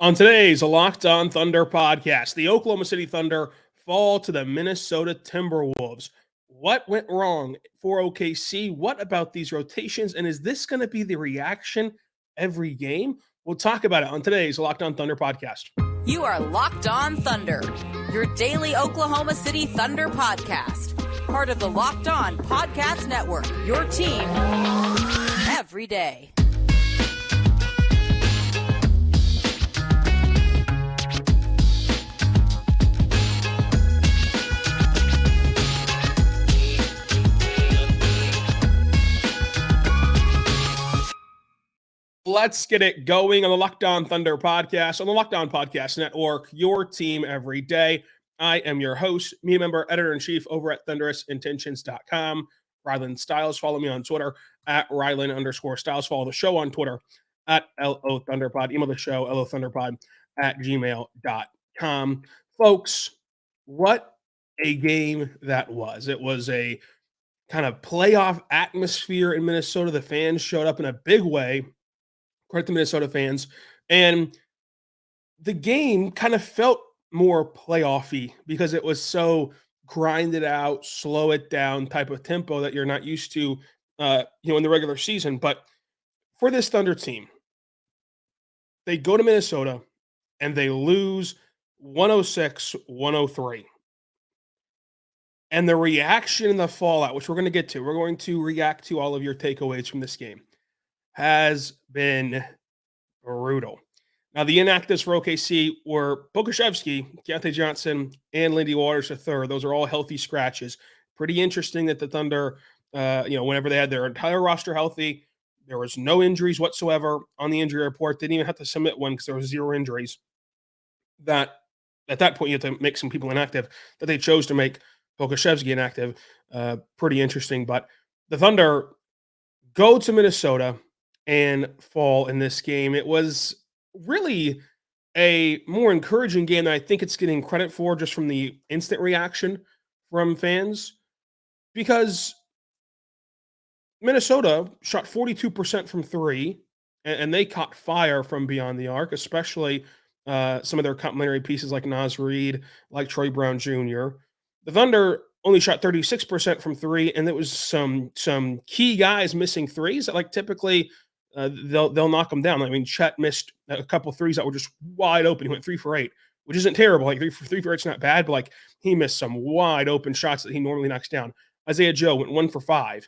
On today's Locked On Thunder podcast, the Oklahoma City Thunder fall to the Minnesota Timberwolves. What went wrong for OKC? What about these rotations? And is this going to be the reaction every game? We'll talk about it on today's Locked On Thunder podcast. You are Locked On Thunder, your daily Oklahoma City Thunder podcast. Part of the Locked On Podcast Network, your team every day. Let's get it going on the Locked On Thunder podcast, on the Locked On Podcast Network, your team every day. I am your host, media member, editor-in-chief over at thunderousintentions.com, Rylan Stiles. Follow me on Twitter at Rylan_Stiles. Follow the show on Twitter at LO Thunderpod. Email the show, lothunderpod@gmail.com. Folks, what a game that was. It was a kind of playoff atmosphere in Minnesota. The fans showed up in a big way. Credit to Minnesota fans. And the game kind of felt more playoffy because it was so grinded out, slow it down type of tempo that you're not used to, in the regular season. But for this Thunder team, they go to Minnesota and they lose 106-103. And the reaction and the fallout, which we're going to get to, we're going to react to all of your takeaways from this game, has been brutal. Now, the inactives for OKC were Pokusevski, Keontae Johnson, and Lindy Waters Ther. Those are all healthy scratches. Pretty interesting that the Thunder, whenever they had their entire roster healthy, there was no injuries whatsoever on the injury report. Didn't even have to submit one because there was 0 injuries. That at that point, you have to make some people inactive. That they chose to make Pokusevski inactive. Pretty interesting. But the Thunder go to Minnesota and fall in this game. It was really a more encouraging game than I think it's getting credit for, just from the instant reaction from fans, because Minnesota shot 42% from three, and they caught fire from beyond the arc, especially some of their complementary pieces like Naz Reid, like Troy Brown Jr. The Thunder only shot 36% from three, and there was some key guys missing threes that, like, typically they'll knock them down. I mean, Chet missed a couple threes that were just wide open. He went 3 for 8, which isn't terrible. Like three for 8's not bad, but like he missed some wide open shots that he normally knocks down. Isaiah Joe went 1 for 5,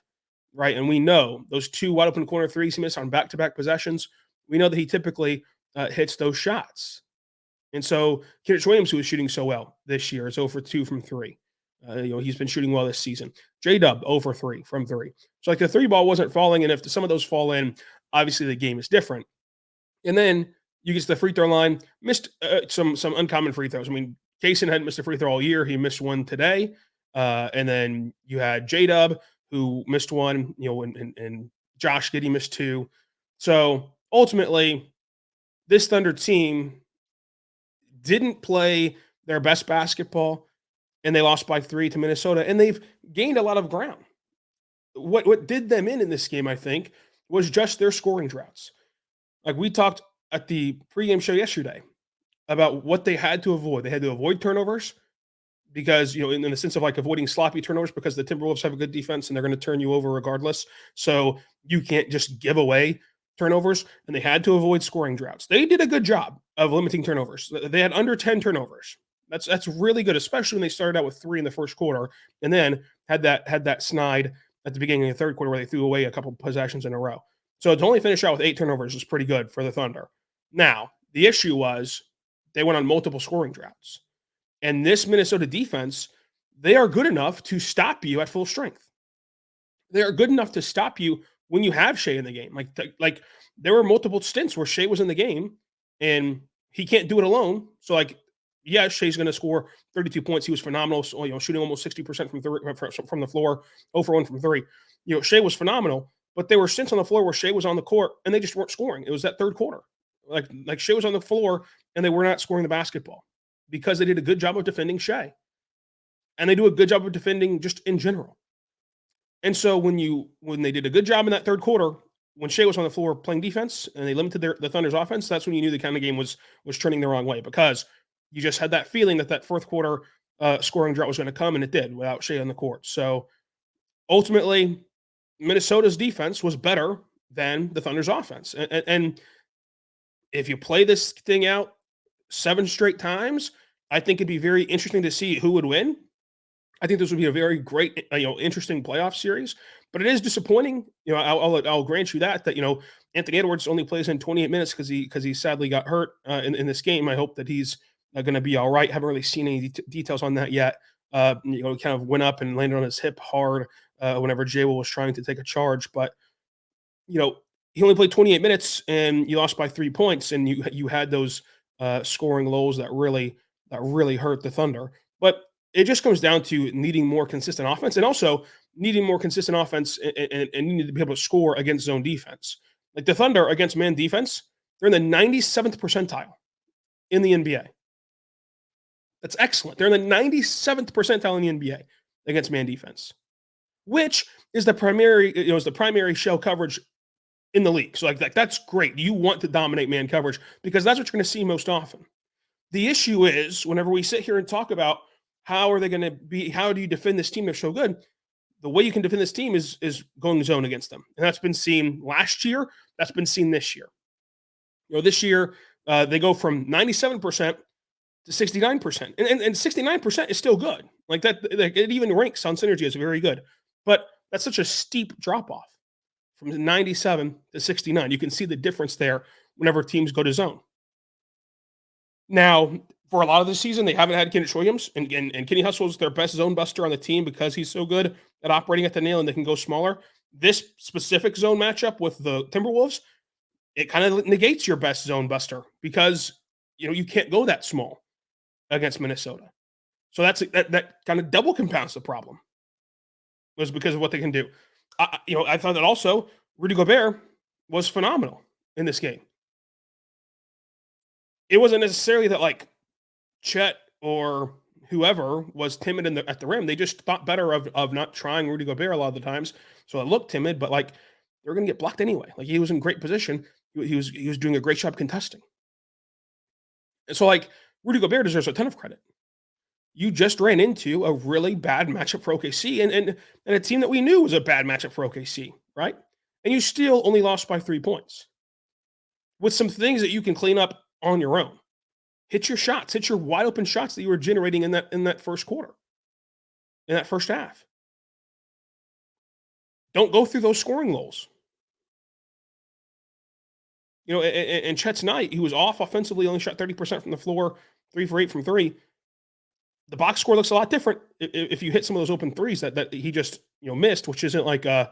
right? And we know those 2 wide open corner threes he missed on back-to-back possessions. We know that he typically hits those shots. And so Kenrich Williams, who was shooting so well this year, is 0 for 2 from 3. He's been shooting well this season. J-Dub 0 for 3 from 3. So like the 3 ball wasn't falling, and if some of those fall in, obviously the game is different. And then you get to the free throw line, missed some uncommon free throws. I mean, Kaysen hadn't missed a free throw all year. He missed one today. And then you had J-Dub, who missed one, and Josh Giddey missed 2. So ultimately, this Thunder team didn't play their best basketball, and they lost by 3 to Minnesota, and they've gained a lot of ground. What did them in this game, I think, was just their scoring droughts. Like we talked at the pregame show yesterday about what they had to avoid. They had to avoid turnovers because, in the sense of like avoiding sloppy turnovers, because the Timberwolves have a good defense and they're going to turn you over regardless. So you can't just give away turnovers, and they had to avoid scoring droughts. They did a good job of limiting turnovers. They had under 10 turnovers. That's really good, especially when they started out with 3 in the first quarter and then had that snide at the beginning of the third quarter where they threw away a couple possessions in a row. So to only finish out with 8 turnovers is pretty good for the Thunder. Now, the issue was they went on multiple scoring droughts. And this Minnesota defense, they are good enough to stop you at full strength. They are good enough to stop you when you have Shai in the game. Like there were multiple stints where Shai was in the game and he can't do it alone. So yeah, Shai's going to score 32 points. He was phenomenal. So, shooting almost 60% from the floor, 0 for 1 from 3. Shai was phenomenal, but there were stints on the floor where Shai was on the court and they just weren't scoring. It was that third quarter. Like Shai was on the floor and they were not scoring the basketball because they did a good job of defending Shai. And they do a good job of defending just in general. And so when they did a good job in that third quarter when Shai was on the floor playing defense and they limited the Thunder's offense, that's when you knew the kind of game was trending the wrong way, because you just had that feeling that fourth quarter scoring drought was going to come, and it did without Shai on the court. So ultimately, Minnesota's defense was better than the Thunder's offense. And if you play this thing out 7 straight times, I think it'd be very interesting to see who would win. I think this would be a very great, interesting playoff series. But it is disappointing. I'll grant you that Anthony Edwards only plays in 28 minutes because he sadly got hurt in this game. I hope that he's going to be all right. Haven't really seen any details on that yet. Kind of went up and landed on his hip hard whenever Jay was trying to take a charge. But he only played 28 minutes and you lost by 3 points, and you had those scoring lows that really hurt the Thunder. But it just comes down to needing more consistent offense, and also needing more consistent offense and needing to be able to score against zone defense. Like the Thunder against man defense, they're in the 97th percentile in the NBA. That's excellent. They're in the 97th percentile in the NBA against man defense, which is the primary shell coverage in the league. So that's great. You want to dominate man coverage because that's what you're going to see most often. The issue is whenever we sit here and talk about how do you defend this team? They're so good. The way you can defend this team is going zone against them. And that's been seen last year. That's been seen this year. This year they go from 97% to 69%. And 69% is still good. Like that, it even ranks on Synergy as very good. But that's such a steep drop-off from 97 to 69. You can see the difference there whenever teams go to zone. Now, for a lot of the season, they haven't had Kenny Williams, and Kenny Hustle's their best zone buster on the team because he's so good at operating at the nail and they can go smaller. This specific zone matchup with the Timberwolves, it kind of negates your best zone buster because you can't go that small against Minnesota. So that kind of double compounds the problem. Was because of what they can do. I thought that also Rudy Gobert was phenomenal in this game. It wasn't necessarily that Chet or whoever was timid at the rim. They just thought better of not trying Rudy Gobert a lot of the times. So it looked timid, but they're going to get blocked anyway. He was in great position. He was doing a great job contesting. And so Rudy Gobert deserves a ton of credit. You just ran into a really bad matchup for OKC and a team that we knew was a bad matchup for OKC, right? And you still only lost by 3 points. With some things that you can clean up on your own. Hit your shots, hit your wide open shots that you were generating in that first quarter, in that first half. Don't go through those scoring lows. And Chet's night, he was off offensively, only shot 30% from the floor, 3 for 8 from 3. The box score looks a lot different if you hit some of those open threes that he just missed, which isn't like a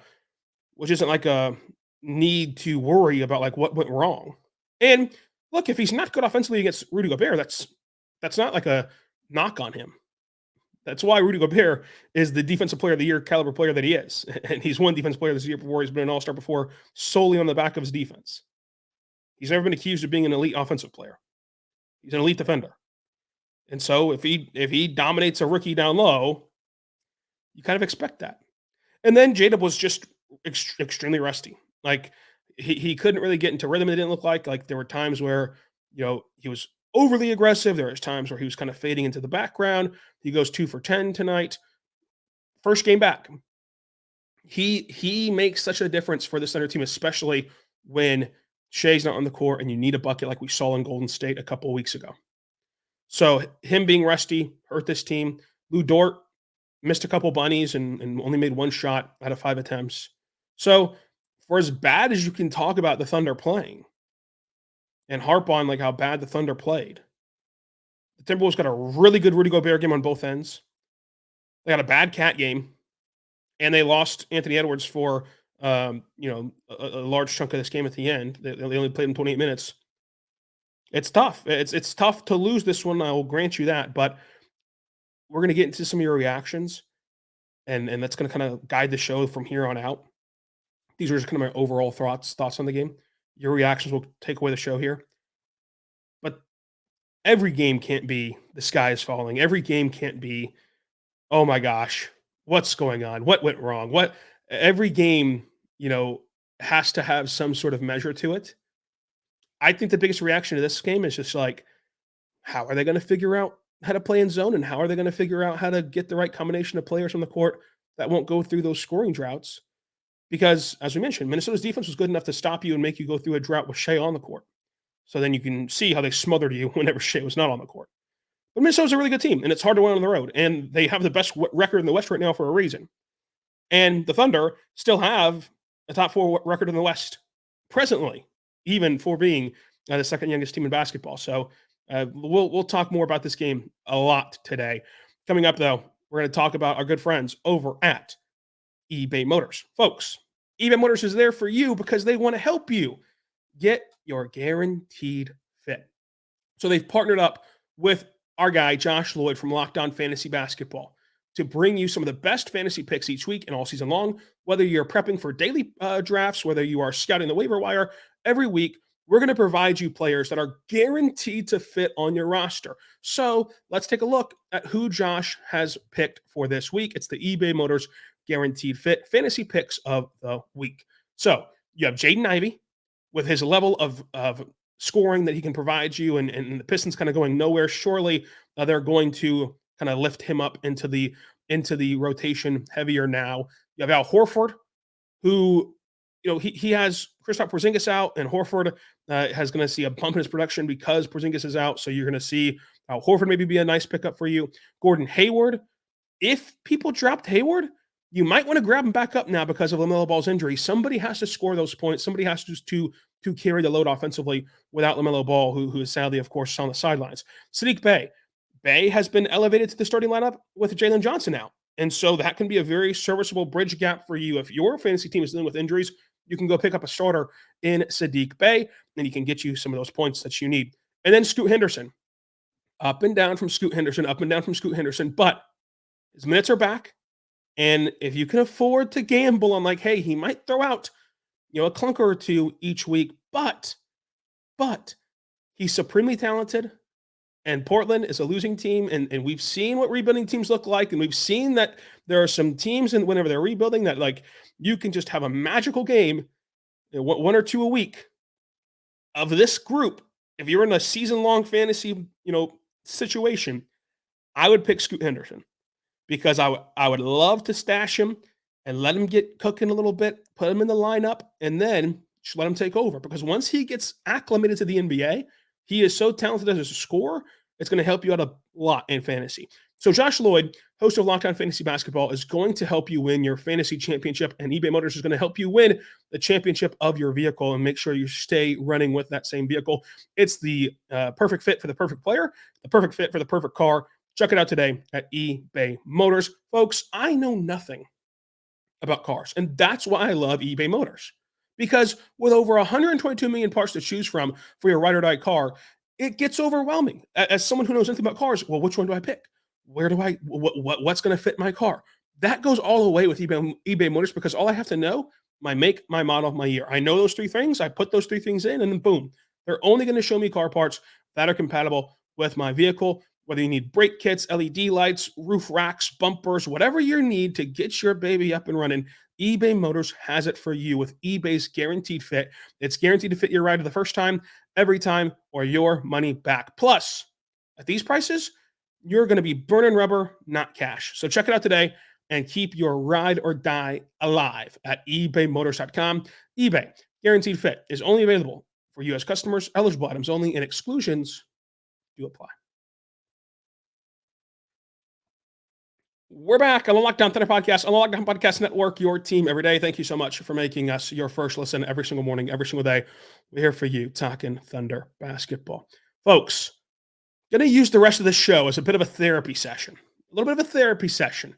need to worry about what went wrong. And look, if he's not good offensively against Rudy Gobert, that's not like a knock on him. That's why Rudy Gobert is the defensive player of the year caliber player that he is. And he's won defensive player this year before. He's been an all-star before solely on the back of his defense. He's never been accused of being an elite offensive player. He's an elite defender. And so if he dominates a rookie down low, you kind of expect that. And then J-Dub was just extremely rusty. He couldn't really get into rhythm. It didn't look like there were times where, he was overly aggressive. There was times where he was kind of fading into the background. He goes 2 for 10 tonight. First game back. He makes such a difference for this Thunder team, especially when Shai's not on the court and you need a bucket like we saw in Golden State a couple of weeks ago. So him being rusty hurt this team. Lou Dort missed a couple bunnies and only made 1 shot out of 5 attempts. So for as bad as you can talk about the Thunder playing and harp on how bad the Thunder played, the Timberwolves got a really good Rudy Gobert game on both ends. They got a bad Cat game, and they lost Anthony Edwards for a large chunk of this game at the end. They only played him 28 minutes. It's tough. It's tough to lose this one. I will grant you that, but we're going to get into some of your reactions, and that's going to kind of guide the show from here on out. These are just kind of my overall thoughts on the game. Your reactions will take away the show here. But every game can't be the sky is falling. Every game can't be, oh my gosh, what's going on? What went wrong? Every game, has to have some sort of measure to it. I think the biggest reaction to this game is just like, how are they going to figure out how to play in zone, and how are they going to figure out how to get the right combination of players on the court that won't go through those scoring droughts? Because, as we mentioned, Minnesota's defense was good enough to stop you and make you go through a drought with Shai on the court. So then you can see how they smothered you whenever Shai was not on the court. But Minnesota's a really good team, and it's hard to win on the road. And they have the best record in the West right now for a reason. And the Thunder still have a top 4 record in the West presently, even for being the second youngest team in basketball. So we'll talk more about this game a lot today. Coming up, though, we're going to talk about our good friends over at eBay Motors. Folks, eBay Motors is there for you because they want to help you get your guaranteed fit. So they've partnered up with our guy, Josh Lloyd from Locked On Fantasy Basketball, to bring you some of the best fantasy picks each week and all season long. Whether you're prepping for daily drafts, whether you are scouting the waiver wire, every week we're going to provide you players that are guaranteed to fit on your roster. So let's take a look at who Josh has picked for this week. It's the eBay Motors Guaranteed Fit Fantasy Picks of the Week. So you have Jaden Ivey with his level of scoring that he can provide you, and the Pistons kind of going nowhere. Surely they're going to kind of lift him up into the rotation heavier now. You have Al Horford, who, he has Kristaps Porzingis out, and Horford has going to see a bump in his production because Porzingis is out. So you're going to see Al Horford maybe be a nice pickup for you. Gordon Hayward, if people dropped Hayward, you might want to grab him back up now because of LaMelo Ball's injury. Somebody has to score those points. Somebody has to carry the load offensively without LaMelo Ball, who is sadly, of course, on the sidelines. Saddiq Bey. Bey has been elevated to the starting lineup with Jalen Johnson out. And so that can be a very serviceable bridge gap for you. If your fantasy team is dealing with injuries, you can go pick up a starter in Saddiq Bey, and he can get you some of those points that you need. And then Scoot Henderson. Up and down from Scoot Henderson, up and down from Scoot Henderson. But his minutes are back. And if you can afford to gamble on like, hey, he might throw out, a clunker or two each week, but he's supremely talented, and Portland is a losing team, and we've seen what rebuilding teams look like, and we've seen that there are some teams, and whenever they're rebuilding, that like you can just have a magical game, one or two a week of this group. If you're in a season-long fantasy, situation, I would pick Scoot Henderson, because I would love to stash him and let him get cooking a little bit, put him in the lineup, and then just let him take over. Because once he gets acclimated to the NBA, he is so talented as a scorer, it's going to help you out a lot in fantasy. So Josh Lloyd, host of Locked On Fantasy Basketball, is going to help you win your fantasy championship, and eBay Motors is going to help you win the championship of your vehicle and make sure you stay running with that same vehicle. It's the perfect fit for the perfect player, the perfect fit for the perfect car. Check it out today at eBay Motors. Folks, I know nothing about cars, and that's why I love eBay Motors. Because with over 122 million parts to choose from for your ride or die car, it gets overwhelming. As someone who knows anything about cars, well, which one do I pick? What's going to fit my car? That goes all the way with eBay Motors, because all I have to know, my make, my model, my year. I know those three things. I put those three things in, and then boom, they're only going to show me car parts that are compatible with my vehicle. Whether you need brake kits, LED lights, roof racks, bumpers, whatever you need to get your baby up and running, eBay Motors has it for you with eBay's Guaranteed Fit. It's guaranteed to fit your ride the first time, every time, or your money back. Plus, at these prices, you're going to be burning rubber, not cash. So check it out today and keep your ride or die alive at ebaymotors.com. eBay Guaranteed Fit is only available for U.S. customers, eligible items only, and exclusions do apply. We're back on the Locked On Thunder podcast, on the Locked On Podcast Network, your team every day. Thank you so much for making us your first listen every single morning, every single day. We're here for you, talking Thunder basketball. Folks, going to use the rest of the show as a bit of a therapy session, a little bit of a therapy session,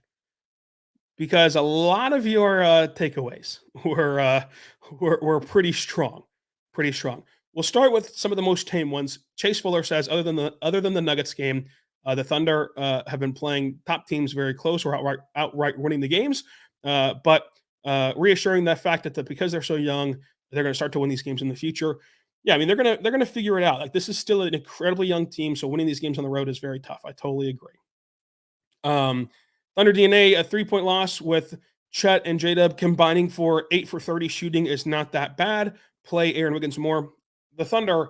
because a lot of your takeaways were pretty strong, pretty strong. We'll start with some of the most tame ones. Chase Fuller says, other than the Nuggets game, the Thunder have been playing top teams very close, or outright winning the games, but reassuring that fact that because they're so young, they're going to start to win these games in the future. Yeah, I mean, they're gonna figure it out. Like, this is still an incredibly young team, so winning these games on the road is very tough. I totally agree. Thunder DNA, a 3-point loss with Chet and J-Dub combining for 8 for 30 shooting is not that bad. Play Aaron Wiggins more. The Thunder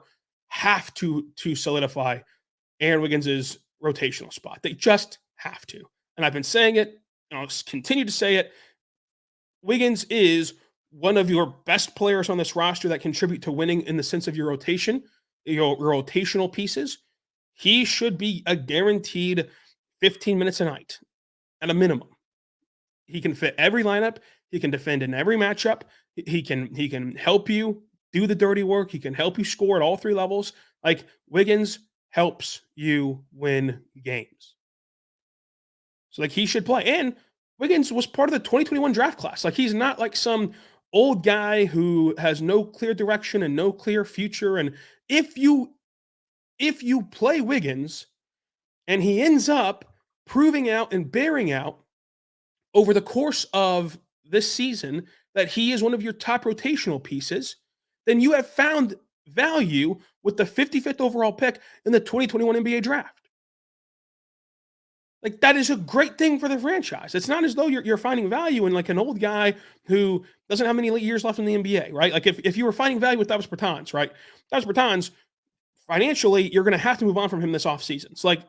have to solidify Aaron Wiggins' rotational spot. They just have to. And I've been saying it, and I'll continue to say it. Wiggins is one of your best players on this roster that contribute to winning in the sense of your rotation, your rotational pieces. He should be a guaranteed 15 minutes a night at a minimum. He can fit every lineup. He can defend in every matchup. He can help you do the dirty work. He can help you score at all three levels. Like, Wiggins helps you win games. So, like, he should play. And Wiggins was part of the 2021 draft class. Like, he's not like some old guy who has no clear direction and no clear future. And if you play Wiggins and he ends up proving out and bearing out over the course of this season that he is one of your top rotational pieces, then you have found value with the 55th overall pick in the 2021 NBA draft. Like, that is a great thing for the franchise. It's not as though you're finding value in like an old guy who doesn't have many years left in the NBA, right? Like, if you were finding value with Davis Bertans, right? Davis Bertans, financially, you're going to have to move on from him this offseason. So, like,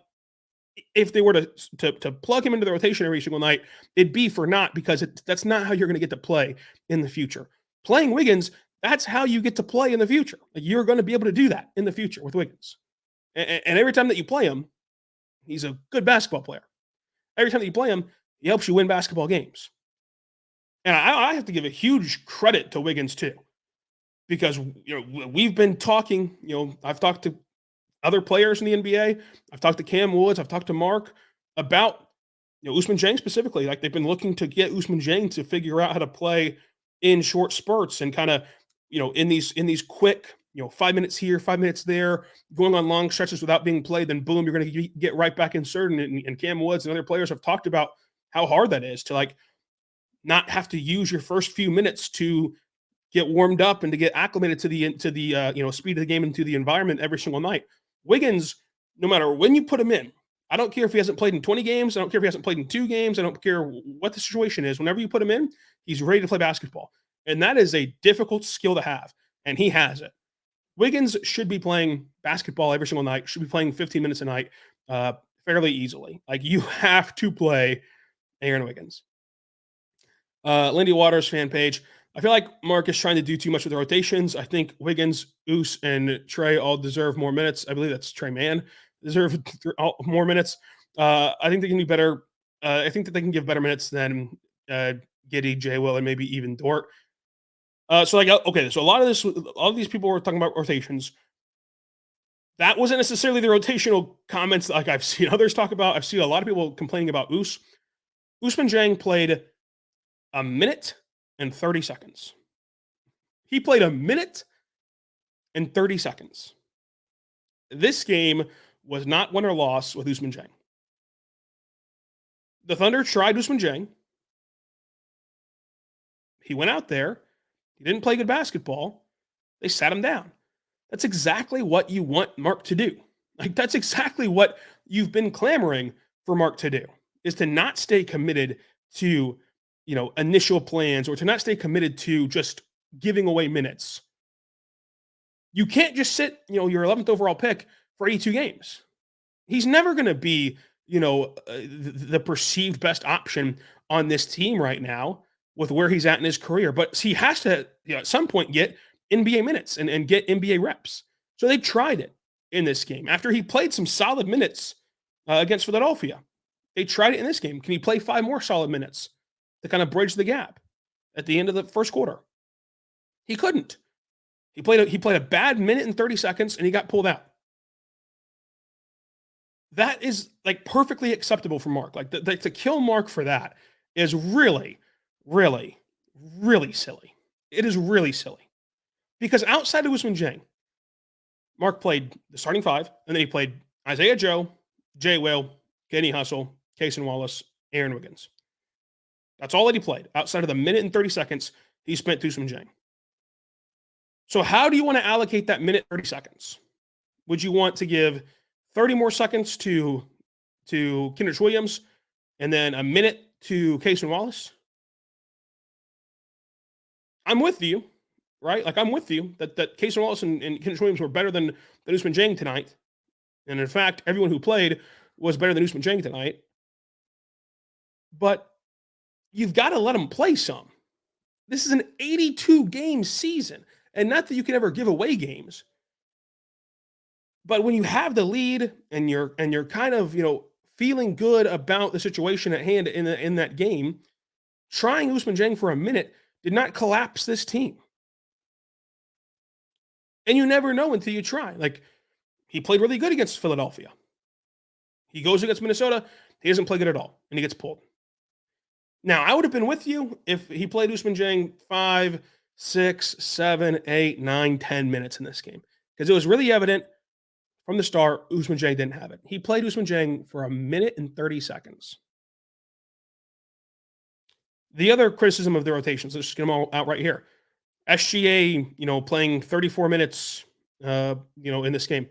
if they were to plug him into the rotation every single night, it'd be for naught, because that's not how you're going to get to play in the future. Playing Wiggins, that's how you get to play in the future. Like, you're going to be able to do that in the future with Wiggins. And every time that you play him, he's a good basketball player. Every time that you play him, he helps you win basketball games. And I have to give a huge credit to Wiggins too, because we've been talking. I've talked to other players in the NBA. I've talked to Cam Woods. I've talked to Mark about Ousmane Dieng specifically. Like, they've been looking to get Ousmane Dieng to figure out how to play in short spurts and kind of in these quick 5 minutes here, 5 minutes there, going on long stretches without being played. Then boom, you're going to get right back inserted. And Cam Woods and other players have talked about how hard that is to like not have to use your first few minutes to get warmed up and to get acclimated to the speed of the game and to the environment every single night. Wiggins, no matter when you put him in, I don't care if he hasn't played in 20 games. I don't care if he hasn't played in 2 games. I don't care what the situation is. Whenever you put him in, he's ready to play basketball. And that is a difficult skill to have. And he has it. Wiggins should be playing basketball every single night, should be playing 15 minutes a night fairly easily. Like, you have to play Aaron Wiggins. Lindy Waters fan page. I feel like Mark is trying to do too much with the rotations. I think Wiggins, Oos, and Trey all deserve more minutes. I believe that's Trey Mann deserve more minutes. I think they can do better. I think that they can give better minutes than Giddy, J. Will, and maybe even Dort. So a lot of these people were talking about rotations. That wasn't necessarily the rotational comments like I've seen others talk about. I've seen a lot of people complaining about Ousmane Dieng played a minute and 30 seconds. He played a minute and 30 seconds. This game was not win or loss with Ousmane Dieng. The Thunder tried Ousmane Dieng. He went out there. He didn't play good basketball. They sat him down. That's exactly what you want Mark to do. Like, that's exactly what you've been clamoring for Mark to do, is to not stay committed to, initial plans, or to not stay committed to just giving away minutes. You can't just sit, your 11th overall pick for 82 games. He's never going to be, the perceived best option on this team right now with where he's at in his career. But he has to, at some point, get NBA minutes and get NBA reps. So they tried it in this game. After he played some solid minutes against Philadelphia, they tried it in this game. Can he play 5 more solid minutes to kind of bridge the gap at the end of the first quarter? He couldn't. He played a bad minute and 30 seconds, and he got pulled out. That is like perfectly acceptable for Mark. Like, to kill Mark for that is really, really, really silly. It is really silly. Because outside of Ousmane Dieng, Mark played the starting 5, and then he played Isaiah Joe, Jay Will, Kenny Hustle, Cason Wallace, Aaron Wiggins. That's all that he played outside of the minute and 30 seconds he spent to Ousmane Dieng. So how do you want to allocate that minute 30 seconds? Would you want to give 30 more seconds to Kenrich Williams and then a minute to Cason Wallace? I'm with you, right? Like I'm with you that Casey Wallace and Kenrich Williams were better than Usman Jang tonight. And in fact, everyone who played was better than Usman Jang tonight. But you've got to let them play some. This is an 82 game season. And not that you can ever give away games. But when you have the lead and you're kind of, feeling good about the situation at hand in that game, trying Usman Jang for a minute did not collapse this team. And you never know until you try. Like, he played really good against Philadelphia. He goes against Minnesota, he doesn't play good at all, and he gets pulled. Now, I would have been with you if he played Usman Jang 5, 6, 7, 8, 9, 10 minutes in this game. Because it was really evident from the start, Usman Jang didn't have it. He played Usman Jang for a minute and 30 seconds. The other criticism of the rotations, let's just get them all out right here. SGA, playing 34 minutes, in this game.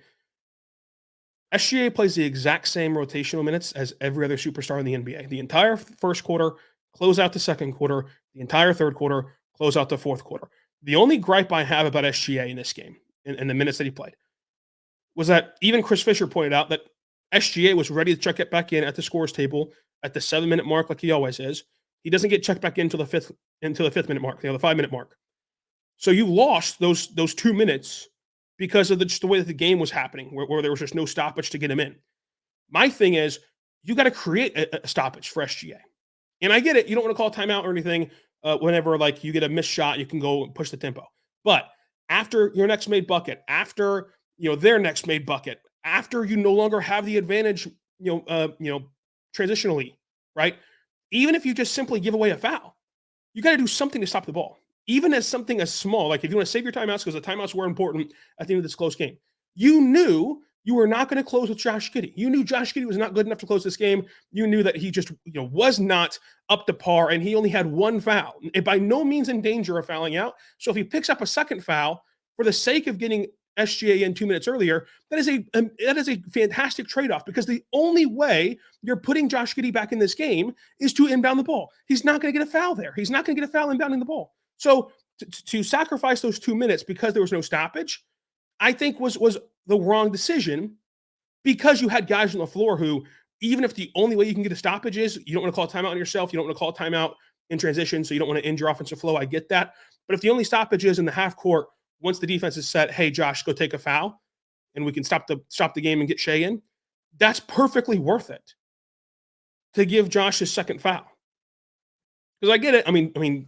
SGA plays the exact same rotational minutes as every other superstar in the NBA. The entire first quarter, close out the second quarter, the entire third quarter, close out the fourth quarter. The only gripe I have about SGA in this game, in the minutes that he played, was that even Chris Fisher pointed out that SGA was ready to check it back in at the scores table at the 7-minute mark, like he always is. He doesn't get checked back in until the fifth minute mark, the 5-minute mark. So you lost those 2 minutes because of just the way that the game was happening, where there was just no stoppage to get him in. My thing is, you got to create a stoppage for SGA. And I get it. You don't want to call timeout or anything whenever like you get a missed shot, you can go and push the tempo. But after your next made bucket, after their next made bucket, after you no longer have the advantage, transitionally, right? Even if you just simply give away a foul, you got to do something to stop the ball. Even as something as small, like if you want to save your timeouts, because the timeouts were important at the end of this close game, you knew you were not going to close with Josh Giddey. You knew Josh Giddey was not good enough to close this game. You knew that he just was not up to par, and he only had one foul. And by no means in danger of fouling out. So if he picks up a second foul for the sake of getting SGA in 2 minutes earlier, that is a fantastic trade-off, because the only way you're putting Josh Giddey back in this game is to inbound the ball. He's not going to get a foul there. He's not going to get a foul inbounding the ball. So to sacrifice those 2 minutes because there was no stoppage, I think was the wrong decision, because you had guys on the floor who, even if the only way you can get a stoppage is you don't want to call a timeout on yourself, you don't want to call a timeout in transition, so you don't want to end your offensive flow. I get that. But if the only stoppage is in the half court, once the defense is set, hey, Josh, go take a foul, and we can stop the game and get Shai in, that's perfectly worth it to give Josh his second foul. Because I get it. I mean,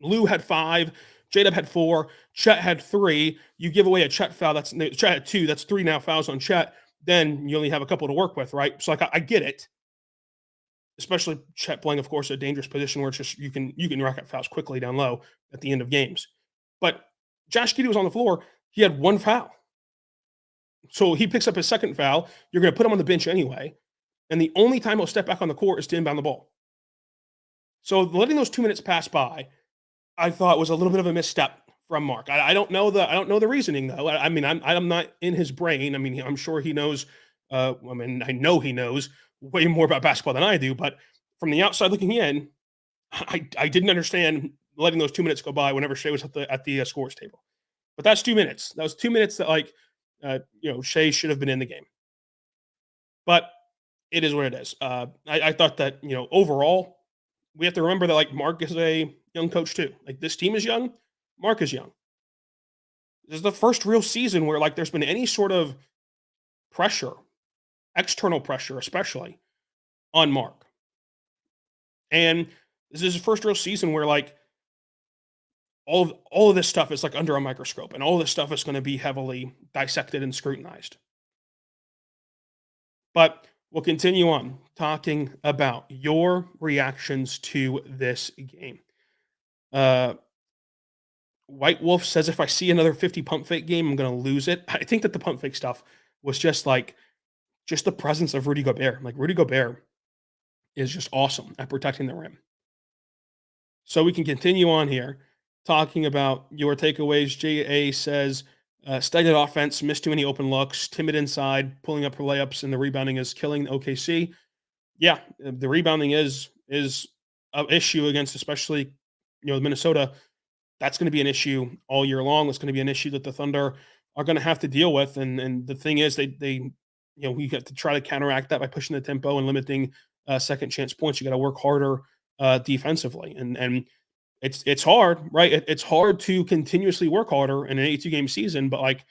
Lou had 5, J-Dub had 4, Chet had 3. You give away a Chet foul, Chet had 2. That's 3 now fouls on Chet. Then you only have a couple to work with, right? So I get it. Especially Chet playing, of course, a dangerous position where it's just you can rack up fouls quickly down low at the end of games. But Josh Giddey was on the floor. He had 1 foul. So he picks up his second foul. You're going to put him on the bench anyway. And the only time he'll step back on the court is to inbound the ball. So letting those 2 minutes pass by, I thought was a little bit of a misstep from Mark. I don't know the reasoning though. I'm not in his brain. I'm sure he knows. I know he knows way more about basketball than I do. But from the outside looking in, I didn't understand letting those 2 minutes go by whenever Shai was at the scores table. But that's 2 minutes. That was 2 minutes that Shai should have been in the game. But it is what it is. I thought that overall, we have to remember that Mark is a young coach too. This team is young, Mark is young. This is the first real season where there's been any sort of pressure, external pressure especially, on Mark. And this is the first real season where all of this stuff is under a microscope, and all this stuff is going to be heavily dissected and scrutinized. But we'll continue on talking about your reactions to this game. White Wolf says, if I see another 50 pump fake game, I'm going to lose it. I think that the pump fake stuff was just the presence of Rudy Gobert. Rudy Gobert is just awesome at protecting the rim. So we can continue on here talking about your takeaways. JA says, stagnant offense, missed too many open looks, timid inside, pulling up for layups, and the rebounding is killing OKC. Yeah, the rebounding is an issue against especially the Minnesota that's going to be an issue all year long. It's going to be an issue that the Thunder are going to have to deal with. And the thing is, we got to try to counteract that by pushing the tempo and limiting second chance points. You got to work harder defensively, and it's hard, right? It's hard to continuously work harder in an 82 game season, but like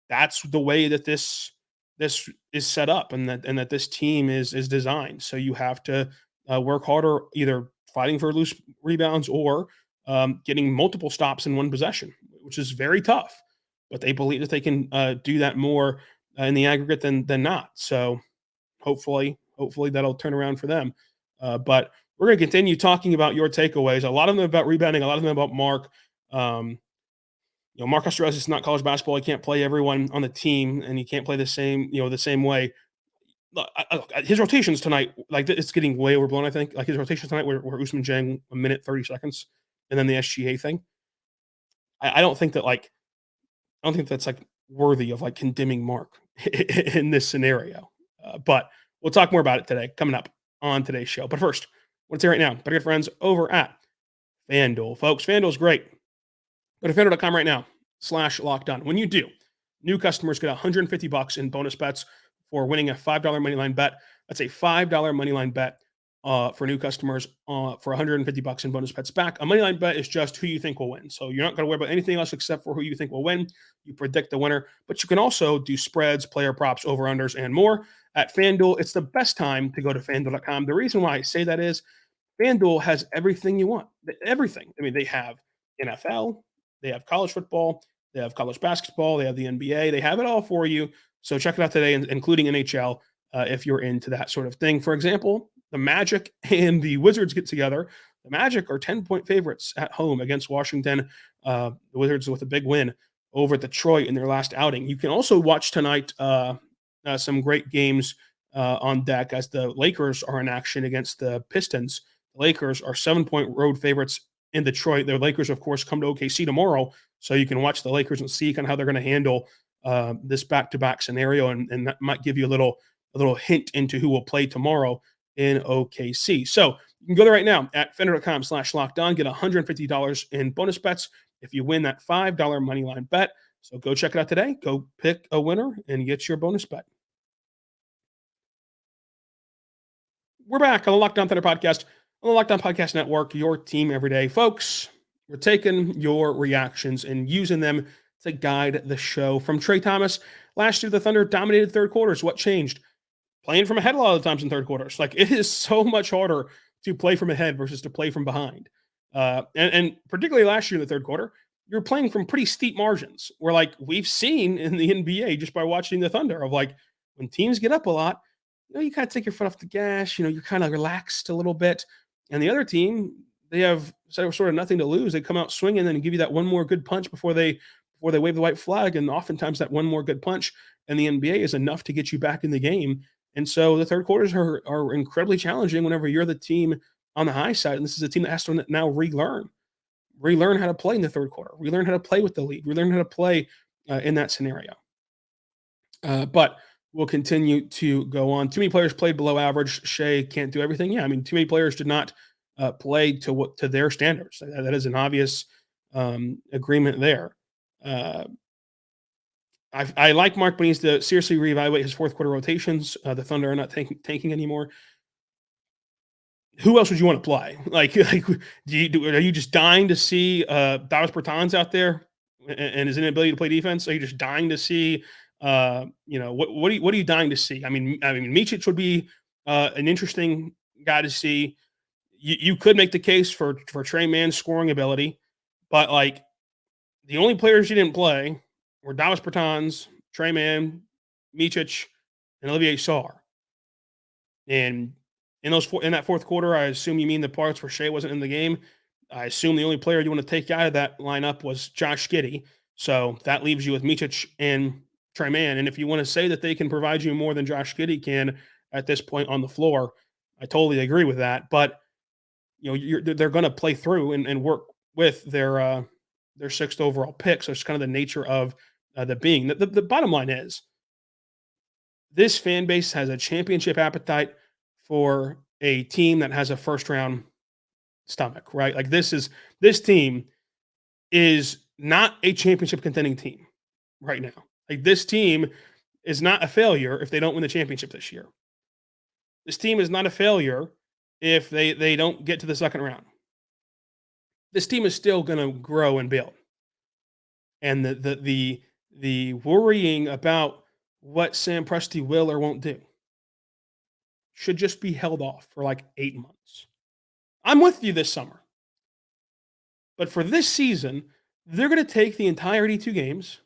that's the way that this is set up, and that this team is designed. So you have to work harder, either fighting for loose rebounds or getting multiple stops in one possession, which is very tough. But they believe that they can do that more in the aggregate than not. So hopefully that'll turn around for them. But we're going to continue talking about your takeaways. A lot of them about rebounding, a lot of them about Mark. Mark Osterez is not college basketball. He can't play everyone on the team, and he can't play the same way. His rotations tonight, like it's getting way overblown. I think like his rotations tonight were Usman Jang 1 minute 30 seconds, and then the SGA thing. I don't think that's like worthy of like condemning Mark in this scenario. But we'll talk more about it today, coming up on today's show. But first, what's here right now? Better good friends over at FanDuel, folks. FanDuel's great. Go to FanDuel.com right now /lockdown. When you do, new customers get $150 in bonus bets for winning a $5 moneyline bet. That's a $5 moneyline bet for new customers for $150 in bonus bets back. A moneyline bet is just who you think will win. So you're not going to worry about anything else except for who you think will win. You predict the winner, but you can also do spreads, player props, over-unders, and more. At FanDuel, it's the best time to go to FanDuel.com. The reason why I say that is FanDuel has everything you want. Everything. I mean, they have NFL, they have college football, they have college basketball, they have the NBA. They have it all for you. So check it out today, including NHL, if you're into that sort of thing. For example, the Magic and the Wizards get together. The Magic are 10-point favorites at home against Washington. The Wizards with a big win over Detroit in their last outing. You can also watch tonight some great games on deck as the Lakers are in action against the Pistons. The Lakers are 7-point road favorites in Detroit. The Lakers, of course, come to OKC tomorrow, so you can watch the Lakers and see kind of how they're going to handle this back-to-back scenario, and that might give you a little hint into who will play tomorrow in OKC. So you can go there right now at FanDuel.com /lockdown, get $150 in bonus bets if you win that $5 moneyline bet. So go check it out today. Go pick a winner and get your bonus bet. We're back on the Locked On Thunder podcast, on the Locked On Podcast Network, your team every day. Folks, we're taking your reactions and using them to guide the show. From Trey Thomas, last year the Thunder dominated third quarters. What changed? Playing from ahead a lot of the times in third quarters. Like, it is so much harder to play from ahead versus to play from behind. And particularly last year in the third quarter, you're playing from pretty steep margins, where like we've seen in the NBA just by watching the Thunder of like when teams get up a lot, you kind of take your foot off the gas, you're kind of relaxed a little bit. And the other team, they have sort of nothing to lose. They come out swinging and give you that one more good punch before they wave the white flag. And oftentimes that one more good punch in the NBA is enough to get you back in the game. And so the third quarters are incredibly challenging whenever you're the team on the high side. And this is a team that has to now relearn how to play in the third quarter, relearn how to play with the lead, relearn how to play in that scenario. But we'll continue to go on. Too many players played below average. Shai can't do everything. Yeah, I mean, too many players did not play to their standards. That is an obvious agreement there. I like Mark, but he needs to seriously reevaluate his fourth quarter rotations. The Thunder are not tanking anymore. Who else would you want to play? Like are you just dying to see Davis Bertans out there and his inability to play defense? Are you just dying to see what are you dying to see? I mean, Micic would be an interesting guy to see. You could make the case for Trey Mann's scoring ability, but like the only players you didn't play were Davis Bertans, Trey Mann, Micic, and Olivier Sarr. And in that fourth quarter, I assume you mean the parts where Shai wasn't in the game. I assume the only player you want to take out of that lineup was Josh Giddey. So that leaves you with Micic and Trey Mann. And if you want to say that they can provide you more than Josh Giddey can at this point on the floor, I totally agree with that. But they're going to play through and work with their sixth overall pick. So it's kind of the nature of the being. The bottom line is this fan base has a championship appetite for a team that has a first round stomach, right? Like this team is not a championship contending team right now. Like, this team is not a failure if they don't win the championship this year. This team is not a failure if they don't get to the second round. This team is still going to grow and build. And the worrying about what Sam Presti will or won't do should just be held off for like 8 months. I'm with you this summer. But for this season, they're going to take the entire 82 games.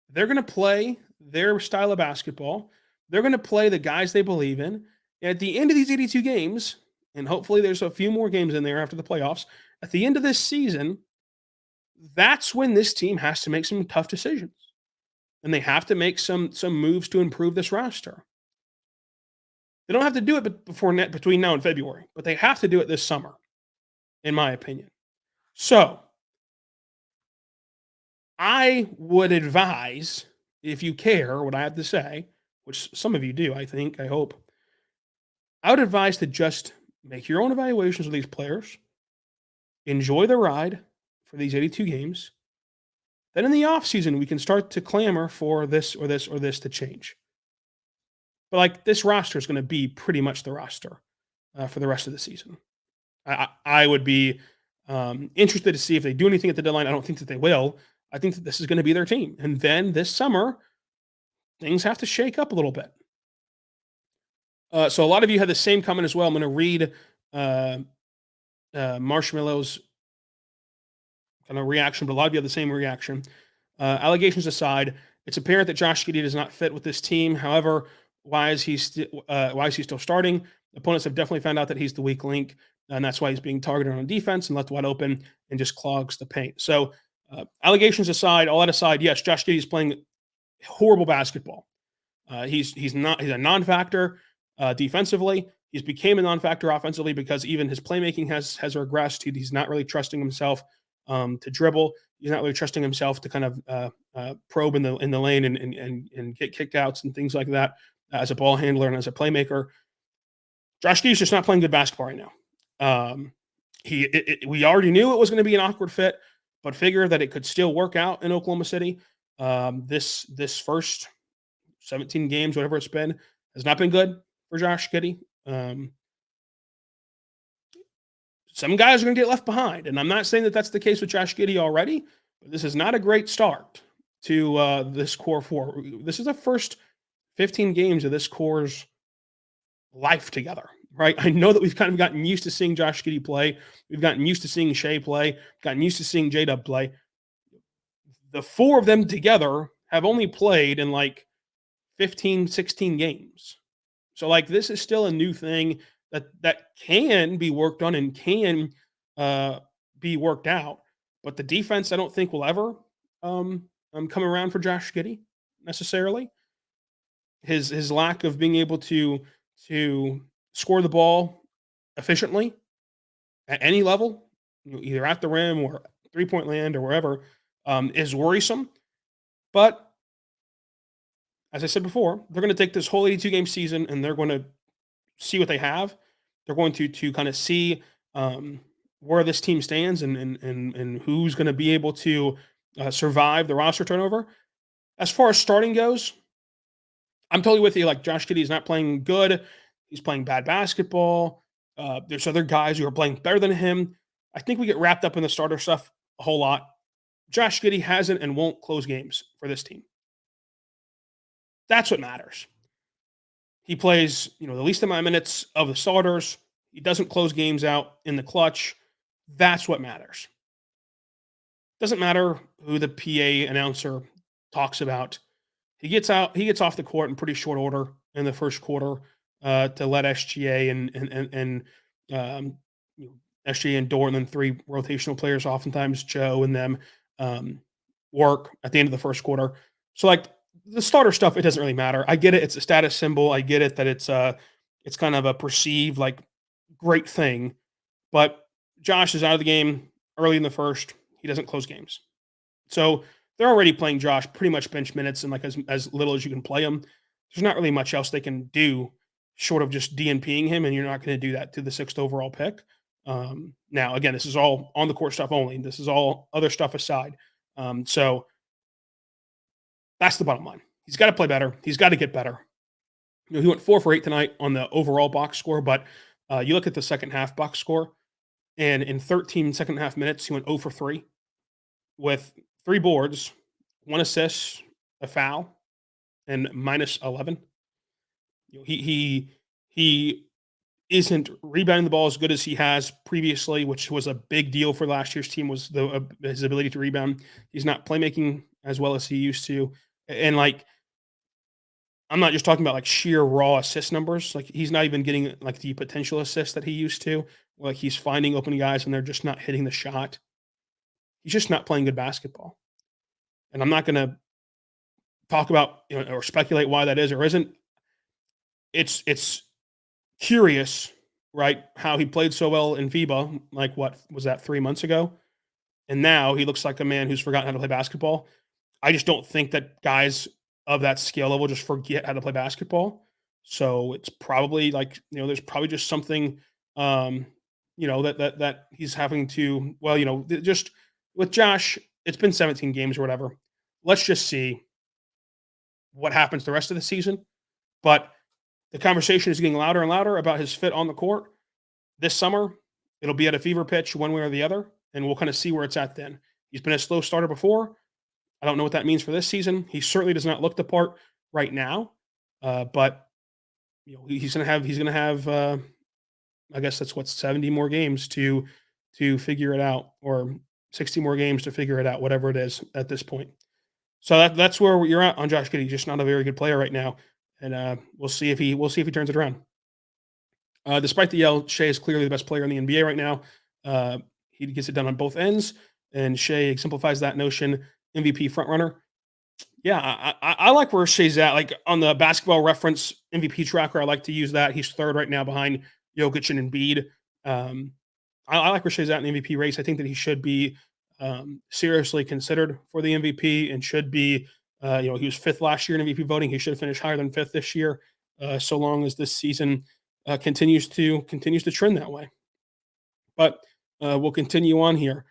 They're going to play their style of basketball. They're going to play the guys they believe in. And at the end of these 82 games, and hopefully there's a few more games in there after the playoffs, at the end of this season, that's when this team has to make some tough decisions. And they have to make some moves to improve this roster. They don't have to do it between now and February, but they have to do it this summer, in my opinion. So, I would advise, if you care what I have to say, which some of you do, I think, I hope, I would advise to just make your own evaluations of these players, enjoy the ride for these 82 games. Then in the offseason, we can start to clamor for this or this or this to change. But like, this roster is going to be pretty much the roster for the rest of the season. I would be interested to see if they do anything at the deadline. I don't think that they will. I think that this is going to be their team. And then this summer, things have to shake up a little bit. So a lot of you had the same comment as well. I'm going to read Marshmallow's kind of reaction, but a lot of you have the same reaction. Allegations aside, it's apparent that Josh Giddey does not fit with this team. However, why is he still starting? Opponents have definitely found out that he's the weak link, and that's why he's being targeted on defense and left wide open and just clogs the paint. So, allegations aside, all that aside, yes, Josh Giddey is playing horrible basketball. He's a non-factor defensively. He's became a non-factor offensively because even his playmaking has regressed. He's not really trusting himself to dribble. He's not really trusting himself to kind of probe in the lane and get kickouts and things like that as a ball handler and as a playmaker. Josh Giddey's just not playing good basketball right now. We already knew it was going to be an awkward fit, but figured that it could still work out in Oklahoma City. This first 17 games, whatever it's been, has not been good for Josh Giddey. Some guys are going to get left behind, and I'm not saying that that's the case with Josh Giddey already, but this is not a great start to this core four. This is the first 15 games of this core's life together, right? I know that we've kind of gotten used to seeing Josh Giddey play. We've gotten used to seeing Shai play, gotten used to seeing J-Dub play. The four of them together have only played in like 15, 16 games. So like, this is still a new thing that can be worked on and can be worked out. But the defense, I don't think will ever come around for Josh Giddey necessarily. His lack of being able to score the ball efficiently at any level, either at the rim or 3-point land or wherever, is worrisome. But as I said before, they're going to take this whole 82 game season and they're going to see what they have. They're going to kind of see where this team stands and who's going to be able to survive the roster turnover. As far as starting goes, I'm totally with you. Like, Josh Giddey is not playing good. He's playing bad basketball. There's other guys who are playing better than him. I think we get wrapped up in the starter stuff a whole lot. Josh Giddey hasn't and won't close games for this team. That's what matters. He plays, the least amount of minutes of the starters. He doesn't close games out in the clutch. That's what matters. Doesn't matter who the PA announcer talks about. He gets off the court in pretty short order in the first quarter to let SGA and SGA and Dort, and then three rotational players, oftentimes Joe and them, work at the end of the first quarter. So like, the starter stuff, it doesn't really matter. I get it. It's a status symbol. I get it that it's kind of a perceived like great thing, but Josh is out of the game early in the first. He doesn't close games. So they're already playing Josh pretty much bench minutes and like as little as you can play him. There's not really much else they can do short of just DNPing him. And you're not going to do that to the 6th overall pick. Now, again, this is all on the court stuff only. This is all other stuff aside. So that's the bottom line. He's got to play better. He's got to get better. He went 4 for 8 tonight on the overall box score, but you look at the second half box score, and in 13 second half minutes, he went 0 for 3 with 3 boards, 1 assist, a foul, and minus 11. He isn't rebounding the ball as good as he has previously, which was a big deal for last year's team, was his ability to rebound. He's not playmaking as well as he used to. And I'm not just talking about sheer raw assist numbers. He's not even getting the potential assists that he used to. He's finding open guys and they're just not hitting the shot. He's just not playing good basketball. And I'm not going to talk about or speculate why that is or isn't. It's curious, right? How he played so well in FIBA, what was that, 3 months ago? And now he looks like a man who's forgotten how to play basketball. I just don't think that guys of that scale level just forget how to play basketball. So it's probably there's probably just something, that he's having to, just with Josh, it's been 17 games or whatever. Let's just see what happens the rest of the season. But the conversation is getting louder and louder about his fit on the court. This summer, it'll be at a fever pitch one way or the other, and we'll kind of see where it's at then. He's been a slow starter before. I don't know what that means for this season. He certainly does not look the part right now, but he's going to have. I guess that's 70 more games to figure it out, or 60 more games to figure it out, whatever it is at this point. So that's where you're at on Josh Giddey. Just not a very good player right now, and we'll see if he turns it around. Despite the yell, Shai is clearly the best player in the NBA right now. He gets it done on both ends, and Shai exemplifies that notion. MVP frontrunner. Yeah, I like where Shai's at. On the Basketball Reference MVP tracker, I like to use that. He's 3rd right now behind Jokic and Embiid. I like where Shai's at in the MVP race. I think that he should be seriously considered for the MVP and should be. He was 5th last year in MVP voting. He should finish higher than 5th this year, so long as this season continues to trend that way. But we'll continue on here.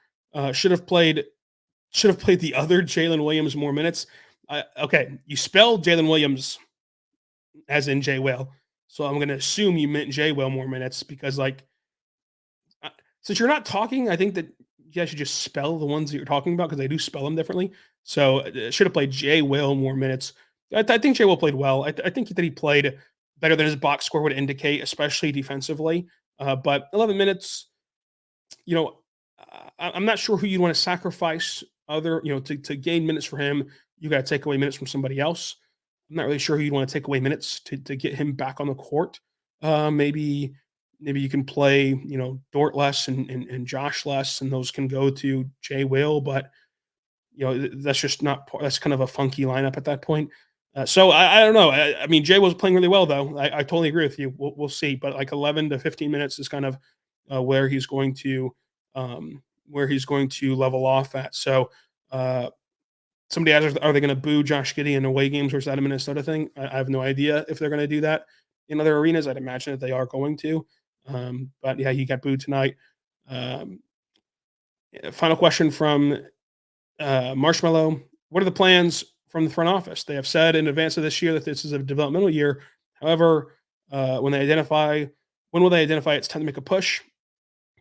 Should have played the other Jalen Williams more minutes. Okay, you spelled Jalen Williams as in J Will, so I'm going to assume you meant J Will more minutes because, since you're not talking, I think that you guys should just spell the ones that you're talking about because they do spell them differently. So should have played J Will more minutes. I think J Will played well. I think that he played better than his box score would indicate, especially defensively. But 11 minutes, I'm not sure who you'd want to sacrifice to gain minutes for him. You got to take away minutes from somebody else. I'm not really sure who you'd want to take away minutes to get him back on the court. Maybe you can play, Dort less and Josh less, and those can go to J Will, but that's just not, that's kind of a funky lineup at that point. So I don't know. I mean, Jay was playing really well though. I totally agree with you. We'll see, but 11 to 15 minutes is kind of where he's going to level off at. So somebody asked, are they going to boo Josh Giddey in away games, or is that a Minnesota thing? I have no idea if they're going to do that in other arenas. I'd imagine that they are going to. But yeah, he got booed tonight. Final question from Marshmallow. What are the plans from the front office? They have said in advance of this year that this is a developmental year. However, when will they identify it's time to make a push?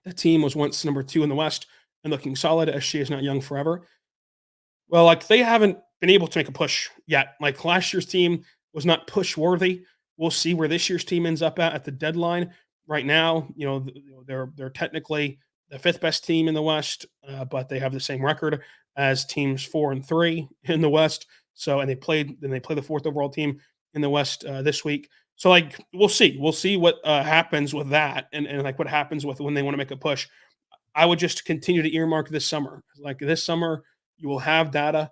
The team was once number 2 in the West and looking solid. SGA is not young forever. Well, they haven't been able to make a push yet. Last year's team was not push worthy. We'll see where this year's team ends up at the deadline. Right now, they're technically the 5th best team in the West, but they have the same record as teams 4 and 3 in the West. So, and they play the 4th overall team in the West this week. So, we'll see what happens with that, and what happens with when they want to make a push. I would just continue to earmark this summer. This summer, you will have data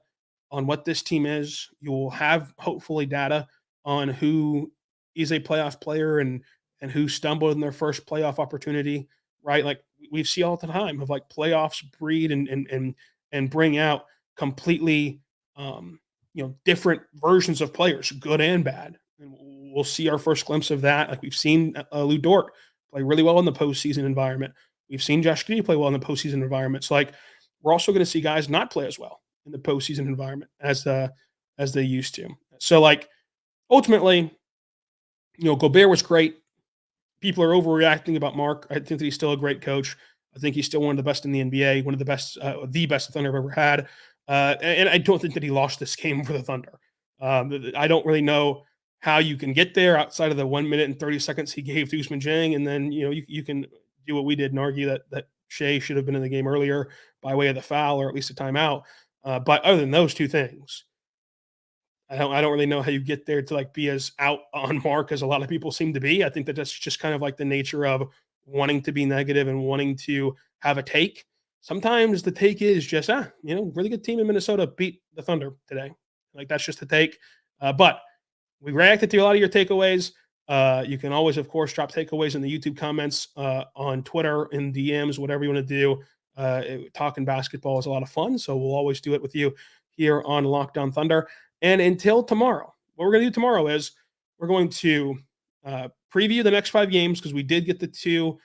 on what this team is. You will have hopefully data on who is a playoff player and who stumbled in their first playoff opportunity, right? We see all the time of playoffs breed and bring out completely, different versions of players, good and bad. And we'll see our first glimpse of that. We've seen Lou Dort play really well in the postseason environment. We've seen Josh Giddey play well in the postseason environments. Like, we're also going to see guys not play as well in the postseason environment as they used to. So, like, ultimately, Gobert was great. People are overreacting about Mark. I think that he's still a great coach. I think he's still one of the best in the NBA, one of the best the Thunder have ever had. And I don't think that he lost this game for the Thunder. I don't really know how you can get there outside of the 1 minute and 30 seconds he gave to Ousmane Dieng, and then you can do what we did and argue that Shai should have been in the game earlier by way of the foul or at least a timeout. But other than those two things, I don't really know how you get there to like be as out on Mark as a lot of people seem to be. I think that's just kind of like the nature of wanting to be negative and wanting to have a take. Sometimes the take is just really good team in Minnesota beat the Thunder today. Like, that's just the take. But we reacted to a lot of your takeaways. You can always, of course, drop takeaways in the YouTube comments, on Twitter, in DMs, whatever you want to do. Talking basketball is a lot of fun, so we'll always do it with you here on Locked On Thunder. And until tomorrow, what we're going to do tomorrow is we're going to preview the next 5 games, because we did get the 2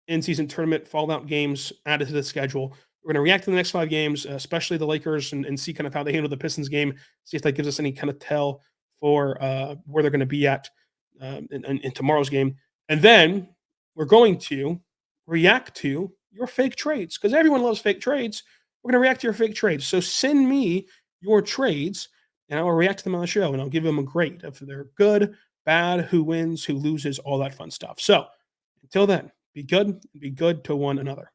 in-season tournament fallout games added to the schedule. We're going to react to the next 5 games, especially the Lakers, and see kind of how they handle the Pistons game, see if that gives us any kind of tell for where they're going to be at in tomorrow's game. And then we're going to react to your fake trades, because everyone loves fake trades. We're going to react to your fake trades. So send me your trades, and I will react to them on the show, and I'll give them a grade if they're good, bad, who wins, who loses, all that fun stuff. So until then, be good to one another.